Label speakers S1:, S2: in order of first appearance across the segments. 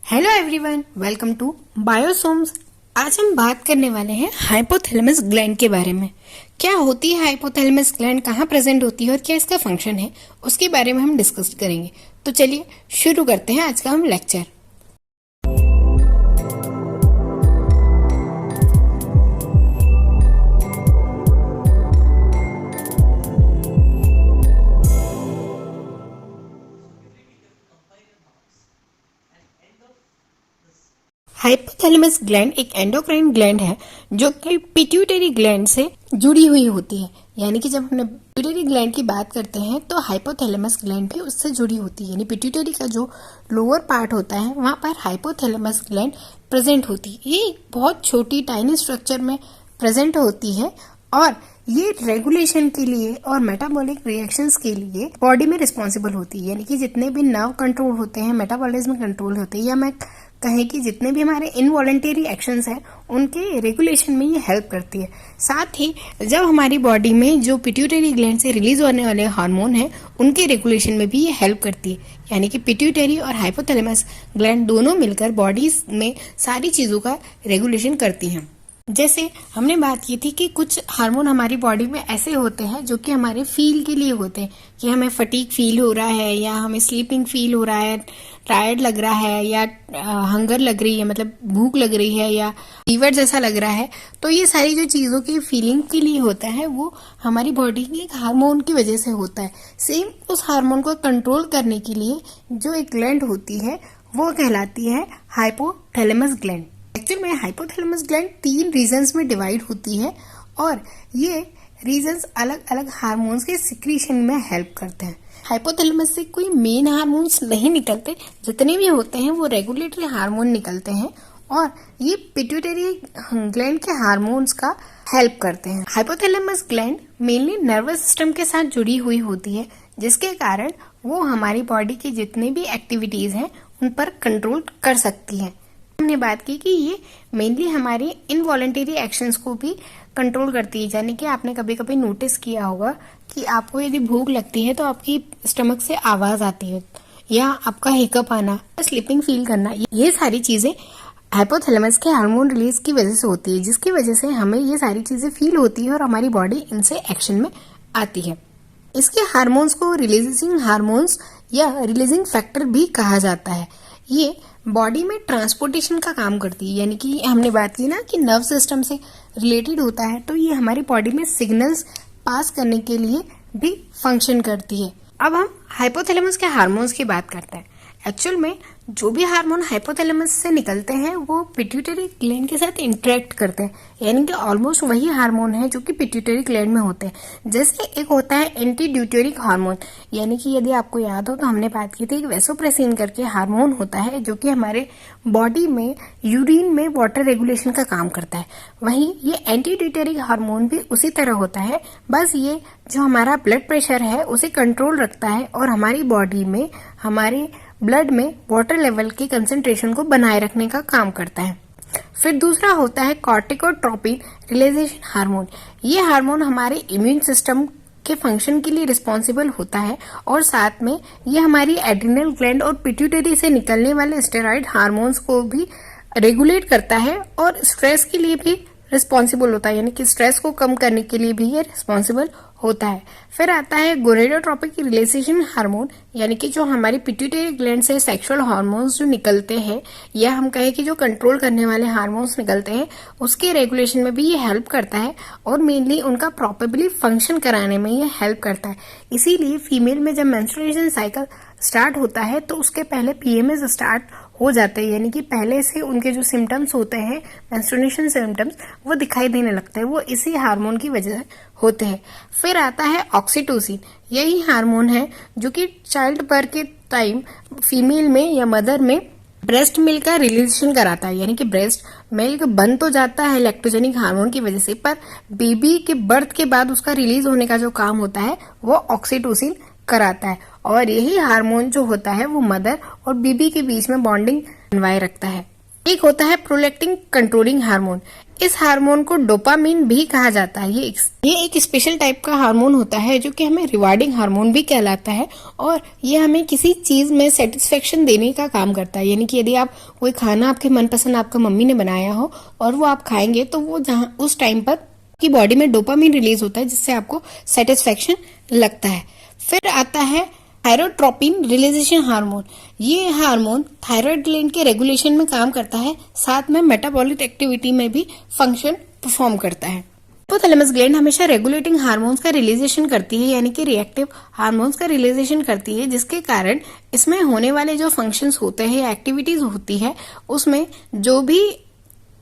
S1: Hello everyone, welcome to Biosoms. आज हम बात करने वाले हैं हाइपोथैलेमस ग्लैंड के बारे में। क्या होती है हाइपोथैलेमस ग्लैंड, कहाँ प्रेजेंट होती है और क्या इसका फंक्शन है, उसके बारे में हम डिस्कस करेंगे। तो चलिए शुरू करते हैं आज का हम लेक्चर। हाइपोथैलेमस ग्लैंड एक एंडोक्राइन ग्लैंड है जो कि पिट्यूटरी ग्लैंड से जुड़ी हुई होती है। यानी कि जब हम पिट्यूटरी ग्लैंड की बात करते हैं तो हाइपोथैलेमस ग्लैंड भी उससे जुड़ी होती है। यानी पिट्यूटरी का जो लोअर पार्ट होता है वहां पर हाइपोथैलेमस ग्लैंड प्रेजेंट होती है। ये बहुत छोटी टाइनी स्ट्रक्चर में प्रेजेंट होती है और ये रेगुलेशन के लिए और मेटाबॉलिक रिएक्शंस के लिए बॉडी में रिस्पॉन्सिबल होती है। यानी कि जितने भी नर्व कंट्रोल होते हैं, मेटाबॉलिज्म कंट्रोल होते हैं, या मैं कहें कि जितने भी हमारे इनवॉलेंटरी एक्शंस हैं उनके रेगुलेशन में ये हेल्प करती है। साथ ही जब हमारी बॉडी में जो पिट्यूटरी ग्लैंड से रिलीज होने वाले हार्मोन हैं उनके रेगुलेशन में भी ये हेल्प करती है। यानी कि पिट्यूटरी और हाइपोथैलेमस ग्लैंड दोनों मिलकर बॉडी में सारी चीज़ों का रेगुलेशन करती हैं। जैसे हमने बात की थी कि कुछ हार्मोन हमारी बॉडी में ऐसे होते हैं जो कि हमारे फील के लिए होते हैं, कि हमें फटीग फील हो रहा है या हमें स्लीपिंग फील हो रहा है, टायर्ड लग रहा है या हंगर लग रही है, मतलब भूख लग रही है या फीवर जैसा लग रहा है। तो ये सारी जो चीज़ों की फीलिंग के लिए होता है वो हमारी बॉडी के एक हार्मोन की वजह से होता है। सेम उस हार्मोन को कंट्रोल करने के लिए जो एक ग्लैंड होती है वो कहलाती है हाइपोथैलेमस ग्लैंड। एक्चुअल में हाइपोथैलेमस ग्लैंड 3 रीजन्स में डिवाइड होती है और ये रीजन्स अलग अलग हार्मोन्स के सिक्रीशन में हेल्प करते हैं। हाइपोथैलेमस से कोई मेन हार्मोन्स नहीं निकलते, जितने भी होते हैं वो रेगुलेटरी हार्मोन निकलते हैं और ये पिट्यूटरी ग्लैंड के हार्मोन्स का हेल्प करते हैं। Hypothalamus gland mainly nervous system के साथ जुड़ी हुई होती है, जिसके कारण वो हमारी बॉडी की जितनी भी एक्टिविटीज हैं उन पर कंट्रोल कर सकती है। हमने बात की कि ये मेनली हमारी इनवॉलेंटरी एक्शंस को भी कंट्रोल करती है। यानी कि आपने कभी कभी नोटिस किया होगा कि आपको यदि भूख लगती है तो आपकी स्टमक से आवाज आती है, या आपका हिकअप आना, स्लीपिंग फील करना, ये सारी चीजें हाइपोथैलेमस के हार्मोन रिलीज की वजह से होती है, जिसकी वजह से हमें ये सारी चीजें फील होती है और हमारी बॉडी इनसे एक्शन में आती है। इसके हार्मोन्स को रिलीजिंग हार्मोन्स या रिलीजिंग फैक्टर भी कहा जाता है। ये बॉडी में ट्रांसपोर्टेशन का काम करती है। यानी कि हमने बात की ना कि नर्व सिस्टम से रिलेटेड होता है, तो ये हमारी बॉडी में सिग्नल्स पास करने के लिए भी फंक्शन करती है। अब हम हाइपोथैलेमस के हार्मोन्स की बात करते हैं। एक्चुअल में जो भी हार्मोन हाइपोथैलेमस से निकलते हैं वो पिट्यूटरी ग्लैंड के साथ इंटरेक्ट करते हैं। यानी कि ऑलमोस्ट वही हार्मोन है जो कि पिट्यूटरी ग्लैंड में होते हैं। जैसे एक होता है एंटी ड्यूटेरिक हार्मोन, यानी कि यदि आपको याद हो तो हमने बात की थी एक वेसोप्रेसिन करके हार्मोन होता है जो कि हमारे बॉडी में यूरिन में वाटर रेगुलेशन का काम करता है। वहीं ये एंटी ड्यूटेरिक हार्मोन भी उसी तरह होता है, बस ये जो हमारा ब्लड प्रेशर है उसे कंट्रोल रखता है और हमारी बॉडी में हमारे ब्लड में वाटर लेवल की कंसंट्रेशन को बनाए रखने का काम करता है। फिर दूसरा होता है कॉर्टिकोट्रोपिन रिलीजेशन हार्मोन। ये हार्मोन हमारे इम्यून सिस्टम के फंक्शन के लिए रिस्पॉन्सिबल होता है और साथ में ये हमारी एड्रिनल ग्लैंड और पिट्यूटरी से निकलने वाले स्टेरॉइड हार्मोन्स को भी रेगुलेट करता है और स्ट्रेस के लिए भी रिस्पॉन्सिबल होता है। यानी कि स्ट्रेस को कम करने के लिए भी ये रिस्पॉन्सिबल होता है। फिर आता है गोनेडोट्रोपिक रिलीजेशन हार्मोन, यानी कि जो हमारी पिट्यूटरी ग्लैंड से सेक्सुअल हार्मोन्स जो निकलते हैं, या हम कहें कि जो कंट्रोल करने वाले हार्मोन्स निकलते हैं, उसके रेगुलेशन में भी ये हेल्प करता है और मेनली उनका प्रॉपरली फंक्शन कराने में ये हेल्प करता है। इसीलिए फीमेल में जब मेंस्ट्रुएशन साइकिल स्टार्ट होता है तो उसके पहले पीएमएस स्टार्ट हो जाते हैं। यानी कि पहले से उनके जो सिम्टम्स होते हैं, मेंस्ट्रुएशन सिम्टम्स, वो दिखाई देने लगते हैं, वो इसी हार्मोन की वजह से होते हैं। फिर आता है ऑक्सीटोसिन। यही हार्मोन है जो कि चाइल्ड बर्थ के टाइम फीमेल में या मदर में ब्रेस्ट मिल्क का रिलीजेशन कराता है। यानी कि ब्रेस्ट मिल्क बंद तो जाता है लैक्टोजेनिक हार्मोन की वजह से, पर बेबी के बर्थ के बाद उसका रिलीज होने का जो काम होता है वो ऑक्सीटोसिन कराता है और यही हार्मोन जो होता है वो मदर और बेबी के बीच में बॉन्डिंग बनवाए रखता है। एक होता है प्रोलैक्टिन कंट्रोलिंग हार्मोन। इस हार्मोन को डोपामिन भी कहा जाता है। ये एक स्पेशल टाइप का हार्मोन होता है जो कि हमें रिवार्डिंग हार्मोन भी कहलाता है, और ये हमें किसी चीज में सेटिस्फेक्शन देने का काम करता है। यानी कि यदि आप कोई खाना आपके मनपसंद आपका मम्मी ने बनाया हो और वो आप खाएंगे, तो वो जहाँ उस टाइम पर की बॉडी में डोपामिन रिलीज होता है, जिससे आपको सेटिस्फेक्शन लगता है। फिर आता है थायरोट्रोपिन रिलीजेशन हार्मोन। ये हार्मोन थायराइड ग्लैंड के रेगुलेशन में काम करता है, साथ में मेटाबॉलिक एक्टिविटी में भी फंक्शन परफॉर्म करता है। हाइपोथैलेमस ग्लैंड हमेशा रेगुलेटिंग हार्मोन्स का रिलीजेशन करती है, यानी कि रिएक्टिव हार्मोन्स का रिलीजेशन करती है, जिसके कारण इसमें होने वाले जो फंक्शंस होते हैं या एक्टिविटीज होती है, उसमें जो भी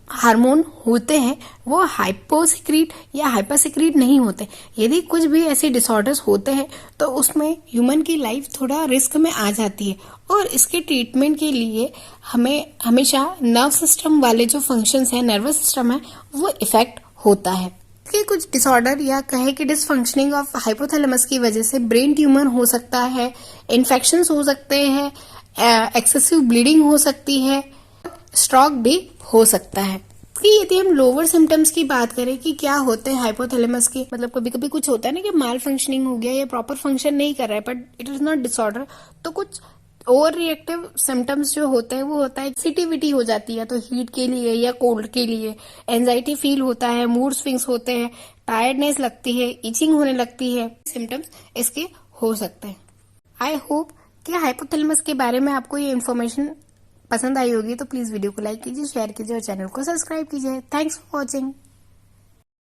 S1: हार्मोन होते हैं वो हाइपोसिक्रीट या हाइपरसिक्रीट नहीं होते। यदि कुछ भी ऐसे डिसऑर्डर्स होते हैं तो उसमें ह्यूमन की लाइफ थोड़ा रिस्क में आ जाती है, और इसके ट्रीटमेंट के लिए हमें हमेशा नर्व सिस्टम वाले जो फंक्शंस हैं, नर्वस सिस्टम है, वो इफेक्ट होता है। कि कुछ डिसऑर्डर या कहे कि डिसफंक्शनिंग ऑफ हाइपोथैलेमस की वजह से ब्रेन ट्यूमर हो सकता है, इन्फेक्शंस हो सकते हैं, एक्सेसिव ब्लीडिंग हो सकती है, स्ट्रोक भी हो सकता है। कि यदि हम लोअर सिम्टम्स की बात करें कि क्या होते हैं हाइपोथैलेमस के, मतलब कभी कभी कुछ होता है ना कि माल फंक्शनिंग हो गया या प्रॉपर फंक्शन नहीं कर रहा है, but it is not disorder. तो कुछ ओवर रिएक्टिव सिम्टम्स जो होते हैं वो होता है सेंसिटिविटी हो जाती है, तो हीट के लिए या कोल्ड के लिए, एंजाइटी फील होता है, मूड स्विंग्स होते हैं, टायर्डनेस लगती है, इचिंग होने लगती है, सिम्टम्स इसके हो सकते हैं। आई होप कि हाइपोथैलेमस के बारे में आपको ये इन्फॉर्मेशन पसंद आई होगी, तो प्लीज वीडियो को लाइक कीजिए, शेयर कीजिए और चैनल को सब्सक्राइब कीजिए। Thanks for watching.